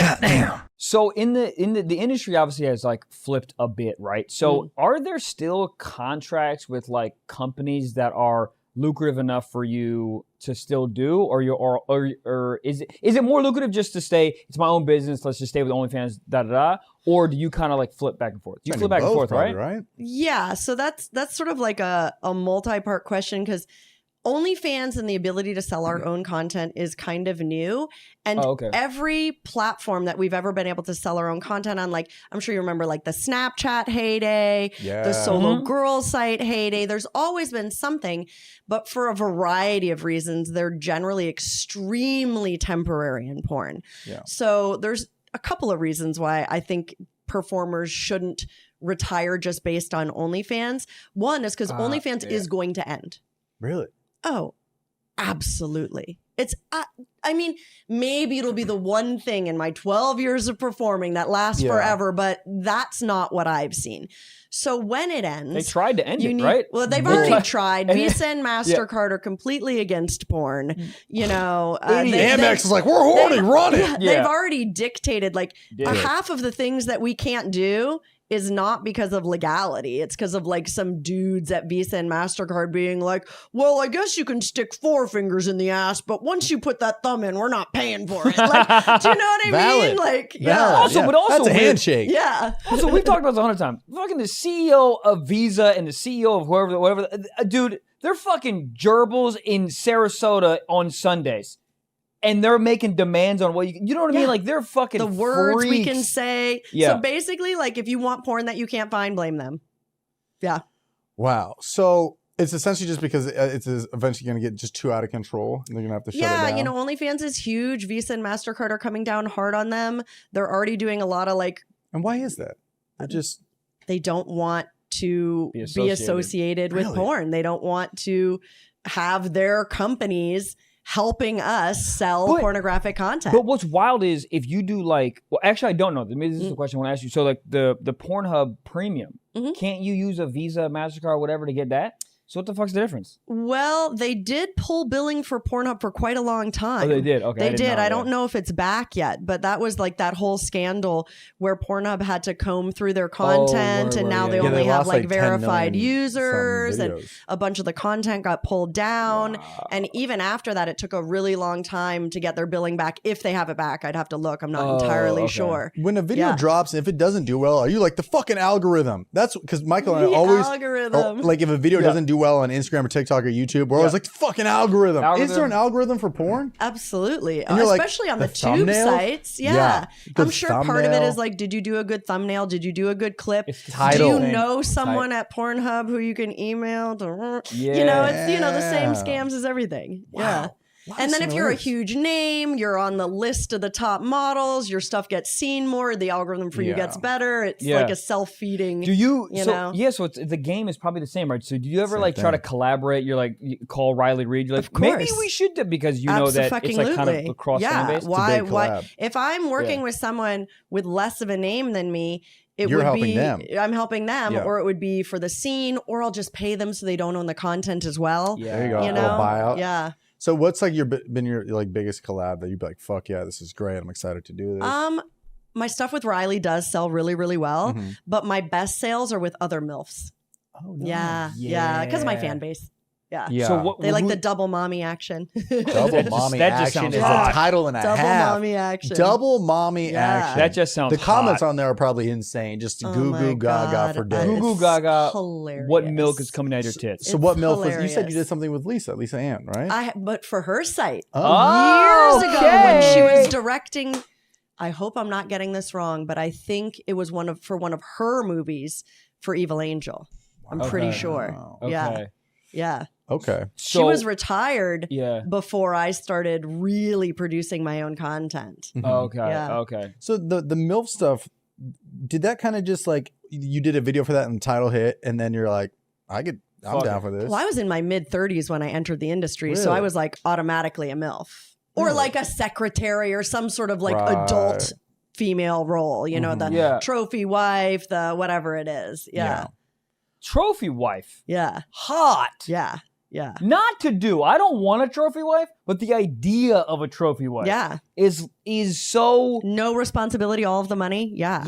Goddamn. So in the industry obviously has like flipped a bit, right? So are there still contracts with like companies that are lucrative enough for you to still do, or is it more lucrative just to stay, it's my own business, let's just stay with OnlyFans, or do you kind of like flip back and forth? You flip back and forth, probably, right? Yeah, so that's sort of like a multi-part question, because OnlyFans and the ability to sell our own content is kind of new. And every platform that we've ever been able to sell our own content on, like, I'm sure you remember like the Snapchat heyday, the solo girl site heyday, there's always been something, but for a variety of reasons, they're generally extremely temporary in porn. Yeah. So there's a couple of reasons why I think performers shouldn't retire just based on OnlyFans. One is because OnlyFans is going to end. Really? Oh, absolutely. It's, I mean, maybe it'll be the one thing in my 12 years of performing that lasts forever, but that's not what I've seen. So when it ends, they tried to end it, right? Well, they've already tried. Visa and MasterCard are completely against porn. You know, Amex is like, we're horny, run it. They've already dictated like half of the things that we can't do is not because of legality. It's because of like some dudes at Visa and MasterCard being like, well, I guess you can stick 4 fingers in the ass, but once you put that thumb in, we're not paying for it. Like, do you know what I mean? Like, But also that's a handshake. Yeah. Also, we've talked about this 100 times. Fucking the CEO of Visa and the CEO of whatever, dude, they're fucking gerbils in Sarasota on Sundays. And they're making demands on what you know what I mean? Like, they're fucking the words freaks. we can say. Yeah. So basically, like, if you want porn that you can't find, blame them. Yeah. Wow. So it's essentially just because it's eventually going to get just too out of control. And they're going to have to shut it down. Yeah, you know, OnlyFans is huge. Visa and MasterCard are coming down hard on them. They're already doing a lot of like. And why is that? They don't want to be associated with porn. They don't want to have their companies helping us sell pornographic content. But what's wild is if you do like, well, actually, I don't know. Maybe this is the question I want to ask you. So like the Pornhub Premium, can't you use a Visa, MasterCard, or whatever to get that? So what the fuck's the difference? Well, they did pull billing for Pornhub for quite a long time. Oh, they did? Okay. They did. I don't know if it's back yet, but that was like that whole scandal where Pornhub had to comb through their content and now they only have like verified users and a bunch of the content got pulled down. Wow. And even after that, it took a really long time to get their billing back. If they have it back, I'd have to look. I'm not entirely sure. When a video drops, if it doesn't do well, are you like the fucking algorithm? That's because Michael and I always, like if a video doesn't do well on Instagram or TikTok or YouTube, we're always like, fucking algorithm. Is there an algorithm for porn? Absolutely. Especially on the tube sites. Yeah. I'm sure part of it is like, did you do a good thumbnail? Did you do a good clip? Do you know someone at Pornhub who you can email? You know, it's, you know, the same scams as everything. Wow. Yeah. And then if you're a huge name, you're on the list of the top models, your stuff gets seen more, the algorithm for you gets better. It's like a self-feeding, do you know? Yeah, so the game is probably the same, right? So do you ever try to collaborate? You're like, you call Riley Reid, you're like, maybe we should do, because you know that it's like kind of across fan base. Why? If I'm working with someone with less of a name than me, You're helping them. I'm helping them, or it would be for the scene, or I'll just pay them so they don't own the content as well. Yeah. There you go. You know? Buyout. Yeah. So what's like been your like biggest collab that you'd be like, fuck yeah, this is great, I'm excited to do this? My stuff with Riley does sell really, really well, but my best sales are with other MILFs. Oh, no. Yeah, because of my fan base. Yeah. So they like the double mommy action. Double mommy action is a title and a half. Double mommy action. Double mommy action. That just sounds The comments on there are probably insane. Just goo goo gaga for days. Goo goo gaga. Hilarious. What milk is coming out of your tits? So what milk was? You said you did something with Lisa Ann, right? But for her site years ago when she was directing. I hope I'm not getting this wrong, but I think it was one of her movies for Evil Angel. I'm pretty sure. Okay. Yeah. Okay. She was retired before I started really producing my own content. Okay. Yeah. Okay. So the MILF stuff, did that kind of just like, you did a video for that and the title hit, and then you're like, I'm down for this? Well, I was in my mid-30s when I entered the industry, so I was like automatically a MILF. Or like a secretary or some sort of like adult female role, you know, the trophy wife, the whatever it is. Yeah. Trophy wife. Yeah. Hot. Yeah. Yeah. Not to do. I don't want a trophy wife, but the idea of a trophy wife is so no responsibility, all of the money. Yeah.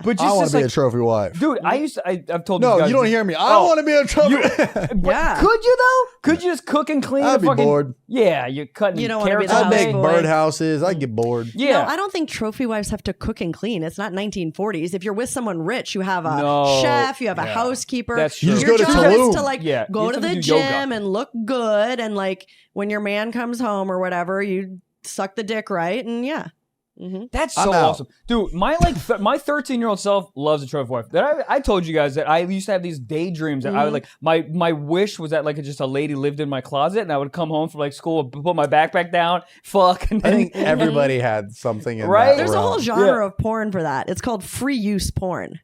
But I want to be a trophy wife, dude. I've told no, you guys you don't hear me. I want to be a trophy. Could you though? Could you just cook and clean? I'd be bored. Yeah, you're cutting. You don't carrots. want to be I'd make birdhouses. I'd get bored. Yeah, no, I don't think trophy wives have to cook and clean. It's not 1940s. If you're with someone rich, you have a chef, you have a housekeeper. That's true. You just Your go to job Tulum. is to like go to the gym and look good, and like when your man comes home or whatever, you suck the dick right, and That's so awesome, dude. My 13-year-old self loves a trophy wife. That I told you guys that I used to have these daydreams that I would like. My wish was that like just a lady lived in my closet, and I would come home from like school, put my backpack down, fuck. And I think everybody had something in right. That There's realm. a whole genre of porn for that. It's called free use porn.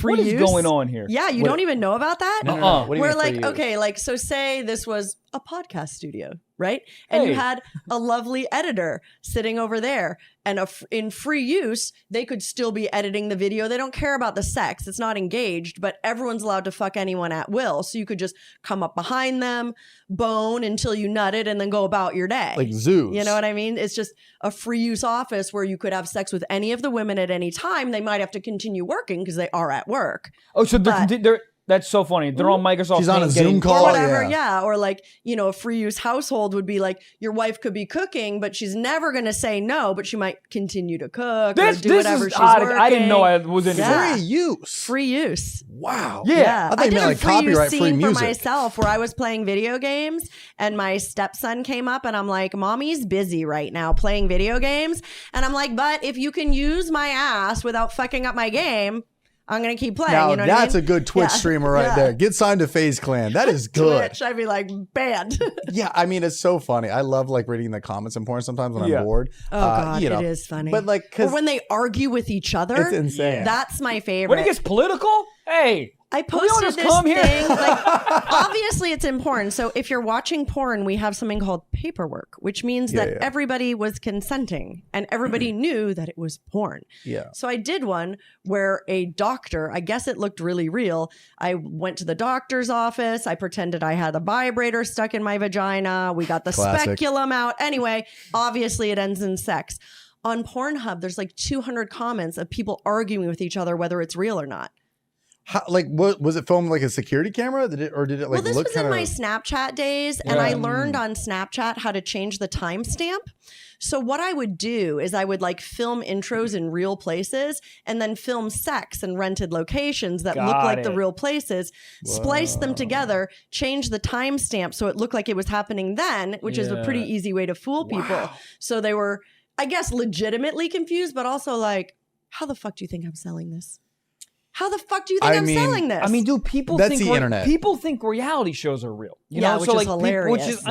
What is going on here? Yeah, you don't even know about that? No. What do you We're mean like, okay, like, so say this was a podcast studio, right? And you had a lovely editor sitting over there, and in free use, they could still be editing the video. They don't care about the sex. It's not engaged, but everyone's allowed to fuck anyone at will. So you could just come up behind them, bone until you nutted, and then go about your day. Like zoos. You know what I mean? It's just a free use office where you could have sex with any of the women at any time. They might have to continue working because they are at work. Oh, so they're that's so funny. They're on Microsoft. She's on a Zoom call. Or whatever, or like, a free use household would be like your wife could be cooking, but she's never going to say no, but she might continue to cook or do whatever she's working. I didn't know I was in Free use. Free use. Wow. Yeah. I thought you meant like copyright free music. For myself where I was playing video games and my stepson came up and I'm like, mommy's busy right now playing video games. And I'm like, but if you can use my ass without fucking up my game, I'm going to keep playing. Now, you know that's what I mean? a good Twitch streamer right there. Get signed to FaZe Clan. That is good. Twitch, I'd be like, banned. Yeah, I mean, it's so funny. I love like reading the comments in porn sometimes when I'm bored. Oh, God, it is funny. But like, or when they argue with each other. It's insane. That's my favorite. When it gets political, hey. I posted this thing. Like, obviously, it's in porn. So if you're watching porn, we have something called paperwork, which means that everybody was consenting and everybody knew that it was porn. Yeah. So I did one where a doctor, I guess it looked really real. I went to the doctor's office. I pretended I had a vibrator stuck in my vagina. We got the speculum out. Anyway, obviously, it ends in sex. On Pornhub, there's like 200 comments of people arguing with each other whether it's real or not. How, like, what was it filmed like a security camera? Did it like well, this look was in my Snapchat days, and I learned on Snapchat how to change the timestamp. So what I would do is I would like film intros in real places and then film sex in rented locations that look like the real places, splice them together, change the timestamp so it looked like it was happening then, which is a pretty easy way to fool people. So they were, I guess, legitimately confused, but also like, how the fuck do you think I'm selling this? How the fuck do you think I'm selling this? I mean, dude, people That's think the internet. People think reality shows are real. You know? Which so is like, hilarious.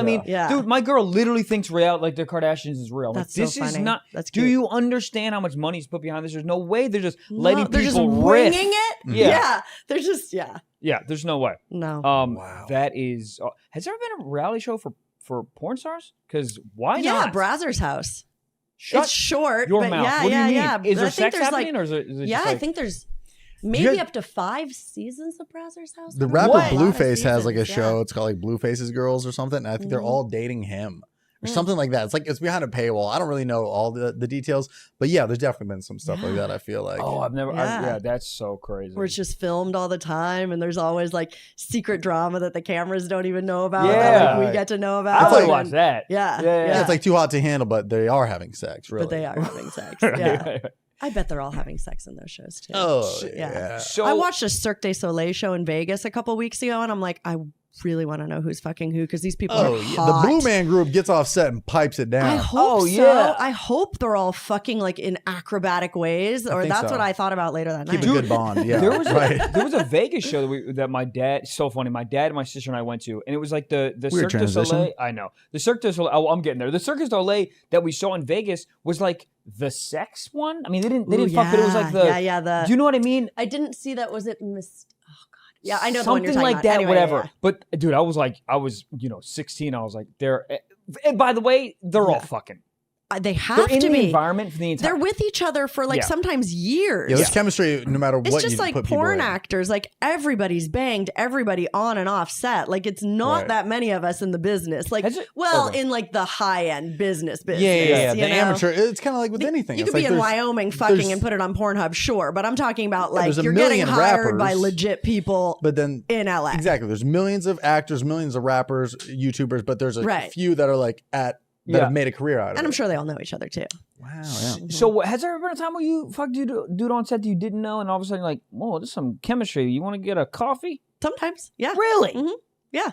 Dude, my girl literally thinks like the Kardashians is real. That's like, this so funny. is not. That's do cute. you understand how much money is put behind this? There's no way they're just letting they're people just riff. winging it. Yeah. They're just Yeah, there's no way. No. Wow. That is. Has there ever been a reality show for porn stars? Because why not? Yeah, Brazzers House. Shut it's short. your but mouth. Yeah, What do you mean? yeah. Is there I think sex there's happening, or is it just I like, think there's maybe up to 5 seasons of Brazzers House. The rapper What? Blueface has like a show. It's called like Blueface's Girls or something. And I think they're all dating him or something like that. It's like it's behind a paywall. I don't really know all the details, but yeah, there's definitely been some stuff like that. I feel like. Oh, I've never. Yeah, that's so crazy. Where it's just filmed all the time, and there's always like secret drama that the cameras don't even know about. Yeah, that, like, we get to know about. I would watch that. Yeah. It's like Too Hot to Handle, but they are having sex. Really, but they are having sex. Yeah. I bet they're all having sex in those shows too. Oh, yeah. So I watched a Cirque du Soleil show in Vegas a couple weeks ago, and I'm like, I really want to know who's fucking who because these people are hot. The Blue Man Group gets off set and pipes it down. I hope so. I hope they're all fucking like in acrobatic ways, or that's what I thought about later that night. Keep a good bond. Yeah, there was a Vegas show that my dad. So funny. My dad and my sister and I went to, and it was like the Cirque du Soleil. I know the Cirque du Soleil. Oh, I'm getting there. The Cirque du Soleil that we saw in Vegas was like the sex one. I mean, they didn't fuck, but it was like the. Do you know what I mean? I didn't see that. Was it Yeah, I know something the one you're like about. that, anyway, whatever. Yeah. But dude, I was 16. I was like, and by the way, they're all fucking. They have in to the be environment for the entire. They're with each other for like sometimes years. Yeah, there's chemistry no matter what. It's just like porn actors. Like everybody's banged everybody on and off set. Like it's not that many of us in the business. Like in like the high end business. Yeah. The amateur. It's kind of like with anything. You could be in Wyoming fucking and put it on Pornhub, sure. But I'm talking about like you're getting hired by legit people. But then in LA, exactly. There's millions of actors, millions of rappers, YouTubers, but there's a few that are like that have made a career out of it. And I'm sure they all know each other too. Wow. Yeah. So has there ever been a time where you fucked dude on set that you didn't know, and all of a sudden you're like, whoa, there's some chemistry. You want to get a coffee? Sometimes. Yeah. Really? Mm-hmm. Yeah.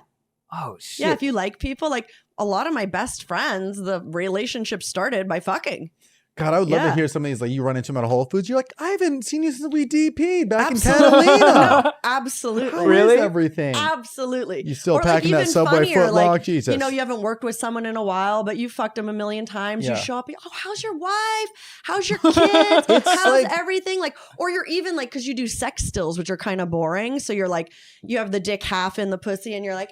Oh shit. Yeah. If you like people, like a lot of my best friends, the relationship started by fucking. God, I would love to hear some of these, like you run into them at a Whole Foods. You're like, I haven't seen you since we DP'd back in Catalina. No, absolutely. How is everything? Absolutely. You still packing that Subway foot long? Jesus. You know, you haven't worked with someone in a while, but you fucked them a million times. You show up, how's your wife? How's your kids? How's everything? Like, or you're even like, because you do sex stills, which are kind of boring. So you're like, you have the dick half in the pussy and you're like,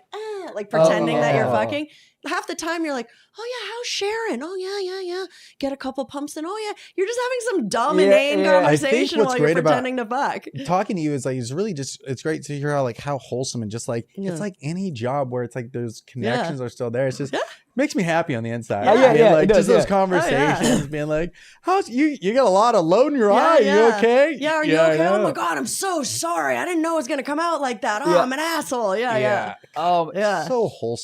like pretending that you're fucking. Half the time you're like, oh yeah, how's Sharon? Oh yeah. Get a couple pumps in. Oh yeah. You're just having some dumb inane conversation while you're pretending to fuck. Talking to you is like, it's really just, it's great to hear how wholesome and just like, it's like any job where it's like those connections are still there. It's just, makes me happy on the inside. Those conversations being like, how's you got a lot of load in your eye. You okay? Yeah, are you okay? Oh my God, I'm so sorry. I didn't know it was going to come out like that. Oh, I'm an asshole. Yeah. So wholesome.